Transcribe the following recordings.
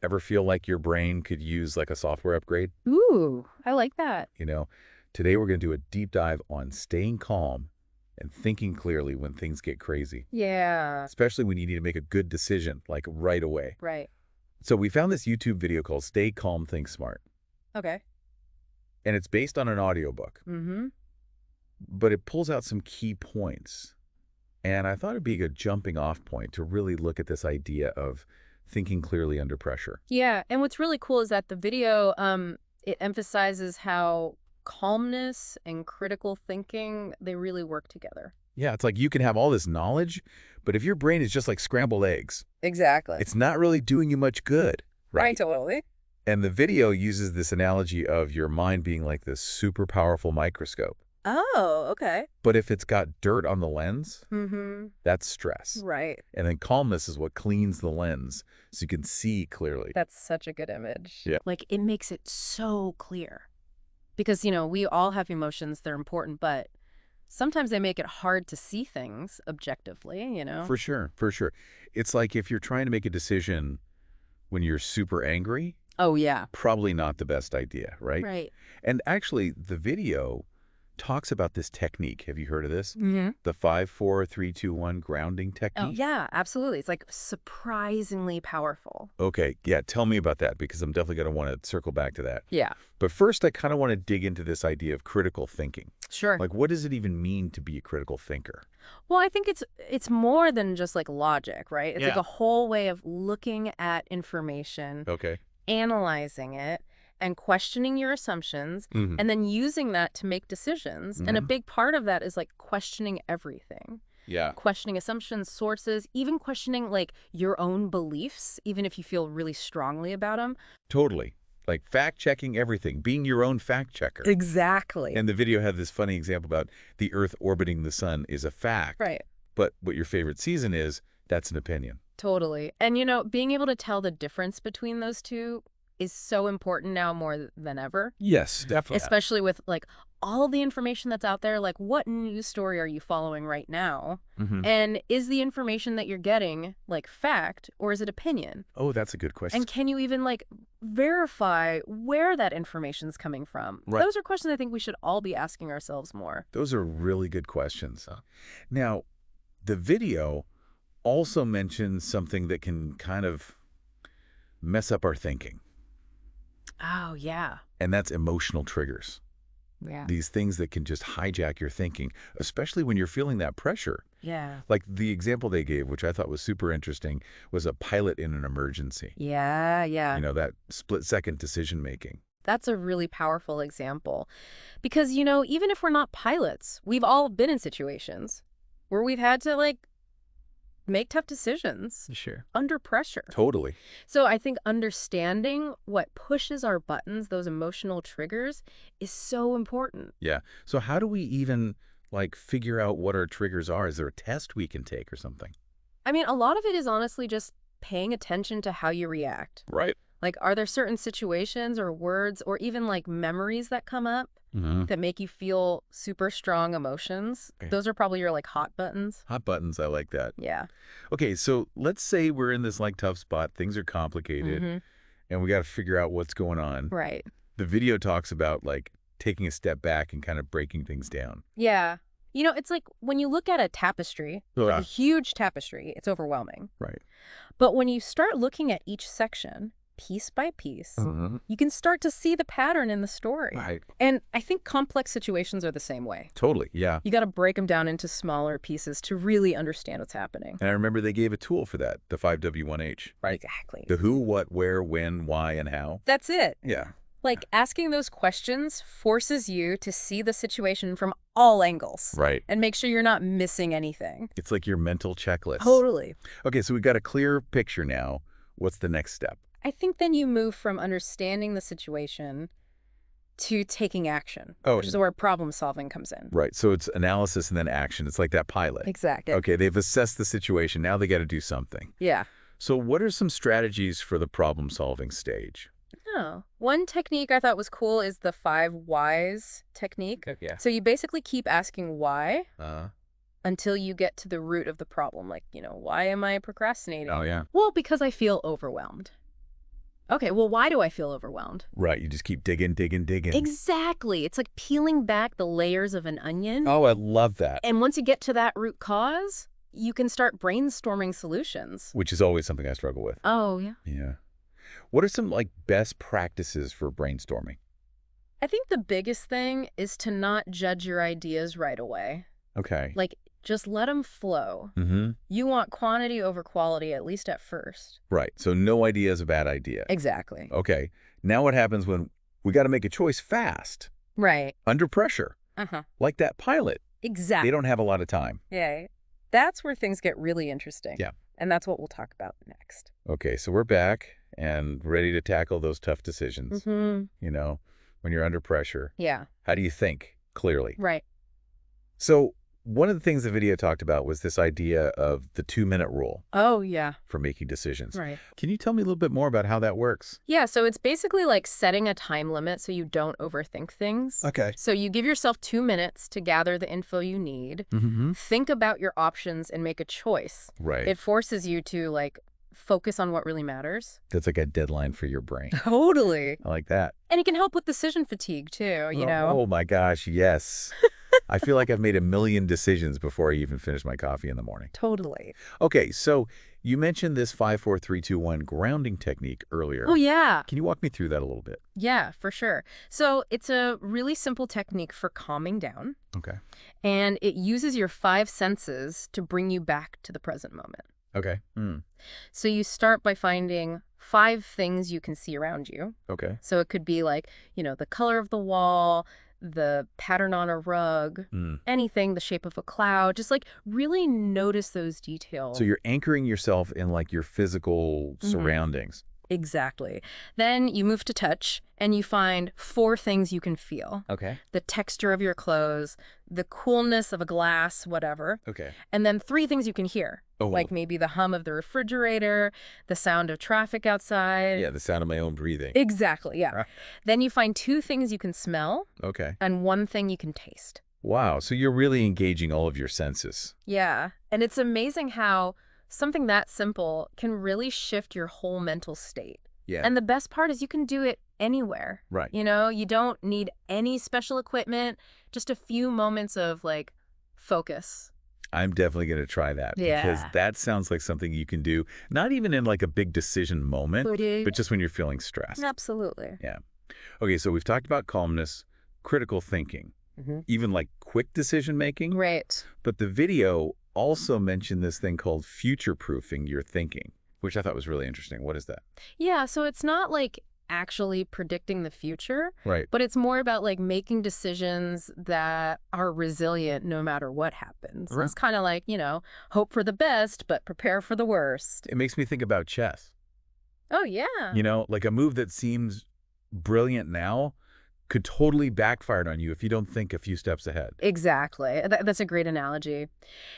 Ever feel like your brain could use like a software upgrade? Ooh, I like that. You know, today we're going to do a deep dive on staying calm and thinking clearly when things get crazy, Yeah, especially when you need to make a good decision, like right away. right. So we found this YouTube video called Stay Calm, Think Smart, Okay. and it's based on an audiobook, Mm-hmm. but it pulls out some key points. And I thought it'd be a good jumping off point to really look at this idea of thinking clearly under pressure. Yeah, and what's really cool is that the video, it emphasizes how calmness and critical thinking, they really work together. Yeah, it's like you can have all this knowledge, but if your brain is just like scrambled eggs, Exactly. it's not really doing you much good, right? Totally. And the video uses this analogy of your mind being like this super powerful microscope. Oh, okay. But if it's got dirt on the lens, Mm-hmm. that's stress. Right. And then calmness is what cleans the lens so you can see clearly. That's such a good image. Yeah. Like, it makes it so clear. Because, we all have emotions, they're important, but sometimes they make it hard to see things objectively. For sure, for sure. It's like if you're trying to make a decision when you're super angry, Oh, yeah. probably not the best idea, right? Right. And actually, the video talks about this technique. Have you heard of this? Mm-hmm. The 5-4-3-2-1 grounding Oh, technique? yeah, absolutely. It's like surprisingly powerful. Okay, yeah, tell me about that because I'm definitely going to want to circle back to that. Yeah. But first, I kind of want to dig into this idea of critical thinking. Sure. Like, what does it even mean to be a critical thinker? Well, I think it's more than just like logic, right? It's like Yeah. a whole way of looking at information, Okay. analyzing it, and questioning your assumptions, Mhm. and then using that to make decisions. And a Mhm. big part of that is like questioning everything. Yeah. Questioning assumptions, sources, even questioning like your own beliefs, even if you feel really strongly about them. Totally. Like fact-checking everything, being your own fact-checker. Exactly. And the video had this funny example about the Earth orbiting the sun is a fact. Right. But what your favorite season is, that's an opinion. Totally. And being able to tell the difference between those two is so important now more than ever. Yes, definitely. Especially with like all the information that's out there, like what news story are you following right now? Mhm. And is the information that you're getting like fact or is it opinion? Oh, that's a good question. And can you even like verify where that information's coming from? Right. Those are questions I think we should all be asking ourselves more. Those are really good questions. Now, the video also mentions something that can kind of mess up our thinking, Oh, yeah. and that's emotional triggers. Yeah. These things that can just hijack your thinking, especially when you're feeling that pressure. Yeah. Like the example they gave, which I thought was super interesting, was a pilot in an emergency. Yeah, yeah. That split-second decision-making. That's a really powerful example. Because, even if we're not pilots, we've all been in situations where we've had to, like, make tough decisions Sure. under pressure. Totally. So I think understanding what pushes our buttons, those emotional triggers, is so important. Yeah. So how do we even, like, figure out what our triggers are? Is there a test we can take or something? I mean, a lot of it is honestly just paying attention to how you react. Right. Like, are there certain situations or words or even, like, memories that come up Mm-hmm. that make you feel super strong emotions? Okay. Those are probably your, like, hot buttons. Hot buttons, I like that. Yeah. Okay, so let's say we're in this, like, tough spot. Things are complicated, Mm-hmm. and we got to figure out what's going on. Right. The video talks about, like, taking a step back and kind of breaking things down. Yeah. It's like when you look at a tapestry, like Yeah. a huge tapestry, it's overwhelming. Right. But when you start looking at each section, piece by piece, you can start to see the pattern in the story. Right. And I think complex situations are the same way. Totally, yeah. You got to break them down into smaller pieces to really understand what's happening. And I remember they gave a tool for that, the 5W1H. Right. Exactly. The who, what, where, when, why, and how. That's it. Yeah. Like, asking those questions forces you to see the situation from all angles. Right. And make sure you're not missing anything. It's like your mental checklist. Totally. Okay, so we've got a clear picture now. What's the next step? I think then you move from understanding the situation to taking action, which is where problem solving comes in. Right, so it's analysis and then action. It's like that pilot. Exactly. Okay, they've assessed the situation. Now they got to do something. Yeah. So what are some strategies for the problem-solving stage? Oh, one technique I thought was cool is the 5 whys technique. Yeah. So you basically keep asking why Uh, until you get to the root of the problem. Like, why am I procrastinating? oh, yeah. Well, because I feel overwhelmed. Okay, well, why do I feel overwhelmed? Right, you just keep digging, digging, digging. Exactly. It's like peeling back the layers of an onion. Oh, I love that. And once you get to that root cause, you can start brainstorming solutions. Which is always something I struggle with. Oh, yeah. Yeah. What are some, like, best practices for brainstorming? I think the biggest thing is to not judge your ideas right away. Okay. Like, just let them flow. Mm-hmm. You want quantity over quality, at least at first. Right, so no idea is a bad idea. Exactly. Okay. Now what happens when we got to make a choice fast, Right. under pressure, Uh-huh. like that pilot? Exactly. They don't have a lot of time. Yeah. That's where things get really interesting. Yeah. And that's what we'll talk about next. Okay, so we're back and ready to tackle those tough decisions. Mm-hmm. You know, when you're under pressure, Yeah. how do you think clearly? Right. So one of the things the video talked about was this idea of the 2-minute rule Oh, yeah. for making decisions. Right. Can you tell me a little bit more about how that works? Yeah, so it's basically like setting a time limit so you don't overthink things. Okay. So you give yourself 2 minutes to gather the info you need, Mm-hmm. think about your options, and make a choice. Right. It forces you to, like, focus on what really matters. That's like a deadline for your brain. Totally. I like that. And it can help with decision fatigue, too, you know? Oh my gosh, yes. I feel like I've made a million decisions before I even finish my coffee in the morning. Totally. Okay, so you mentioned this 5-4-3-2-1 grounding technique earlier. Oh, yeah. Can you walk me through that a little bit? Yeah, for sure. So it's a really simple technique for calming down, Okay. and it uses your 5 senses to bring you back to the present moment. Okay. So you start by finding 5 things you can see around you. Okay. So it could be like, the color of the wall, the pattern on a rug, anything, the shape of a cloud. Just like really notice those details. So you're anchoring yourself in like your physical surroundings. Exactly. Then you move to touch and you find 4 things you can feel. Okay. The texture of your clothes, the coolness of a glass, whatever. Okay. And then 3 things you can hear. Oh, Like maybe the hum of the refrigerator, the sound of traffic outside. yeah, the sound of my own breathing. Exactly, yeah. Then you find 2 things you can smell Okay. and 1 thing you can taste. Wow, so you're really engaging all of your senses. Yeah. And it's amazing how something that simple can really shift your whole mental state. Yeah. And the best part is you can do it anywhere. Right. You don't need any special equipment, just a few moments of like focus. I'm definitely going to try that because Yeah. that sounds like something you can do, not even in like a big decision moment, but just when you're feeling stressed. Absolutely. Yeah. Okay, so we've talked about calmness, critical thinking, even like quick decision making. Right. But the video also mentioned this thing called future-proofing your thinking, which I thought was really interesting. What is that? Yeah, so it's not like actually predicting the future, Right. but it's more about like making decisions that are resilient no matter what happens. Right. It's kind of like, hope for the best, but prepare for the worst. It makes me think about chess. Oh, yeah. Like a move that seems brilliant now could totally backfire on you if you don't think a few steps ahead. Exactly. That's a great analogy.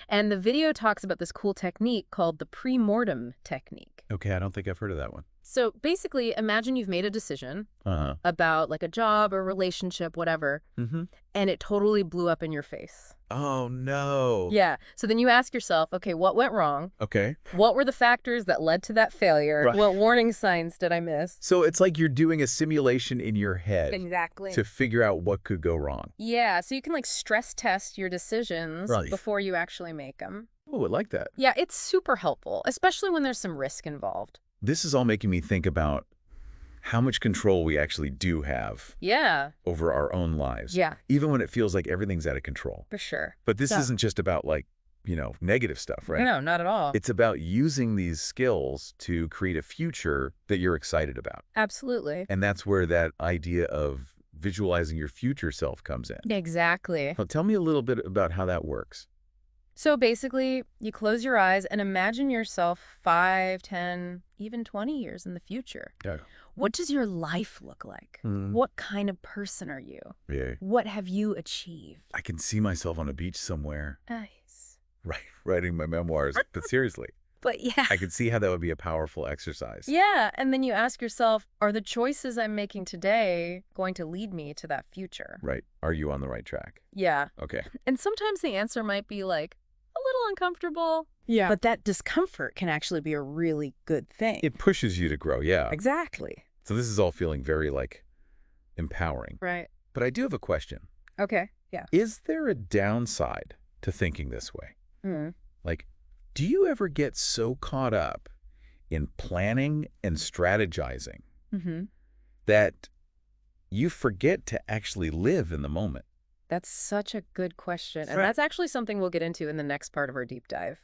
And the video talks about this cool technique called the pre-mortem technique. Okay, I don't think I've heard of that one. So basically, imagine you've made a decision Uh-huh. about like a job or relationship, whatever, and it totally blew up in your face. Oh, no. Yeah. So then you ask yourself, okay, what went wrong? Okay. What were the factors that led to that failure? Right. What warning signs did I miss? So it's like you're doing a simulation in your head Exactly. to figure out what could go wrong. Yeah. So you can like stress test your decisions Right. before you actually make them. Oh, I like that. Yeah, it's super helpful, especially when there's some risk involved. This is all making me think about how much control we actually do have Yeah. over our own lives. Yeah. Even when it feels like everything's out of control. For sure. But this Yeah. isn't just about like, negative stuff, right? No, not at all. It's about using these skills to create a future that you're excited about. Absolutely. And that's where that idea of visualizing your future self comes in. Exactly. Now, tell me a little bit about how that works. So basically, you close your eyes and imagine yourself 5, 10, even 20 years in the future. Yeah. What does your life look like? What kind of person are you? Yeah. What have you achieved? I can see myself on a beach somewhere, Nice. right, writing my memoirs. But seriously, But yeah. I could see how that would be a powerful exercise. Yeah, and then you ask yourself, are the choices I'm making today going to lead me to that future? Right. Are you on the right track? Yeah. Okay. And sometimes the answer might be like, a little uncomfortable, Yeah. But that discomfort can actually be a really good thing. It pushes you to grow, yeah. Exactly. So this is all feeling very, like, empowering. Right. But I do have a question. Okay. Yeah. Is there a downside to thinking this way? Mm. Like, do you ever get so caught up in planning and strategizing Mm-hmm. that you forget to actually live in the moment? That's such a good question. And Right. that's actually something we'll get into in the next part of our deep dive.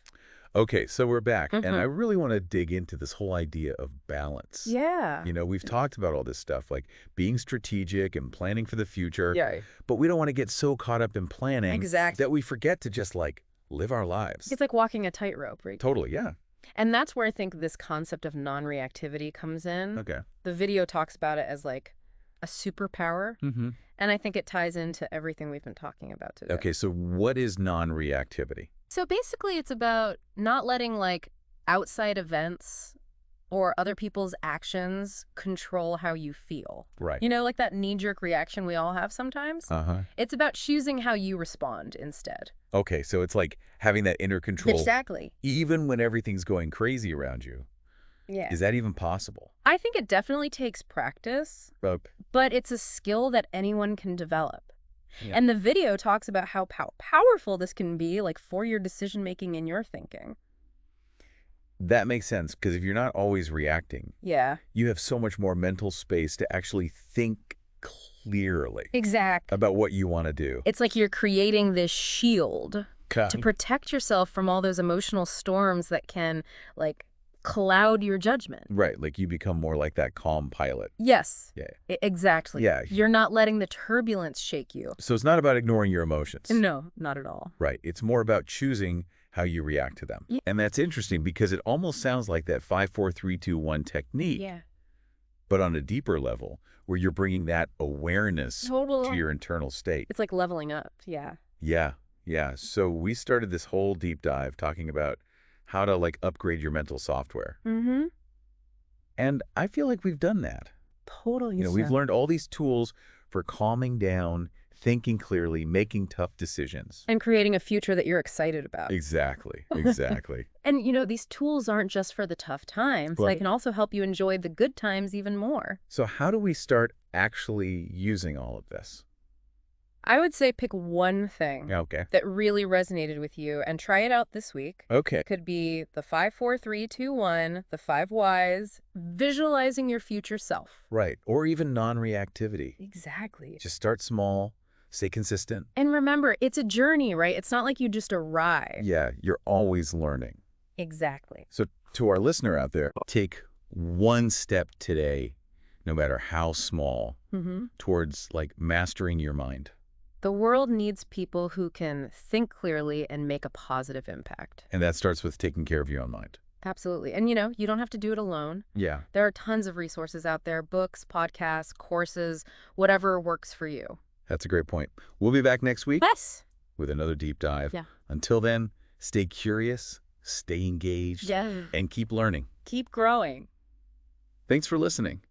Okay, so we're back, and I Mm-hmm. really want to dig into this whole idea of balance. Yeah. You know, we've talked about all this stuff, like being strategic and planning for the future, Yeah. but we don't want to get so caught up in planning Exactly. that we forget to just, like, live our lives. It's like walking a tightrope, right? Totally, yeah. And that's where I think this concept of non-reactivity comes in. Okay. The video talks about it as like a superpower. Mm-hmm. And I think it ties into everything we've been talking about today. Okay, so what is non-reactivity? So basically, it's about not letting like outside events or other people's actions control how you feel. Right. You know, like that knee-jerk reaction we all have sometimes? Uh-huh. It's about choosing how you respond instead. Okay, so it's like having that inner control Exactly. even when everything's going crazy around you. Yeah. Is that even possible? I think it definitely takes practice, but it's a skill that anyone can develop. Yeah. And the video talks about how powerful this can be, like for your decision-making and your thinking. That makes sense, because if you're not always reacting, Yeah. you have so much more mental space to actually think clearly Exactly. about what you want to do. It's like you're creating this shield to protect yourself from all those emotional storms that can, like, cloud your judgment. Right, like you become more like that calm pilot. Yes. Yeah. Exactly. Yeah. You're not letting the turbulence shake you. So it's not about ignoring your emotions. No, not at all. Right. It's more about choosing how you react to them. Yeah. And that's interesting because it almost sounds like that 5-4-3-2-1 technique, Yeah. but on a deeper level where you're bringing that awareness to your internal state. It's like leveling up. Yeah. Yeah. Yeah. So we started this whole deep dive talking about how to like upgrade your mental software. Mm-hmm. And I feel like we've done that. Totally. You know, we've learned all these tools for calming down, thinking clearly, making tough decisions. And creating a future that you're excited about. Exactly. Exactly. And, you know, these tools aren't just for the tough times. Right. They can also help you enjoy the good times even more. So how do we start actually using all of this? I would say pick one thing Okay. that really resonated with you and try it out this week. Okay. Could be the 5-4-3-2-1, the 5 whys, visualizing your future self. Right. Or even non-reactivity. Exactly. Just start small, stay consistent. And remember, it's a journey, right? It's not like you just arrive. Yeah, you're always learning. Exactly. So to our listener out there, take one step today, no matter how small, towards like mastering your mind. The world needs people who can think clearly and make a positive impact. And that starts with taking care of your own mind. Absolutely. And, you know, you don't have to do it alone. Yeah. There are tons of resources out there, books, podcasts, courses, whatever works for you. That's a great point. We'll be back next week Yes. with another deep dive. Yeah. Until then, stay curious, stay engaged, Yeah. and keep learning. Keep growing. Thanks for listening.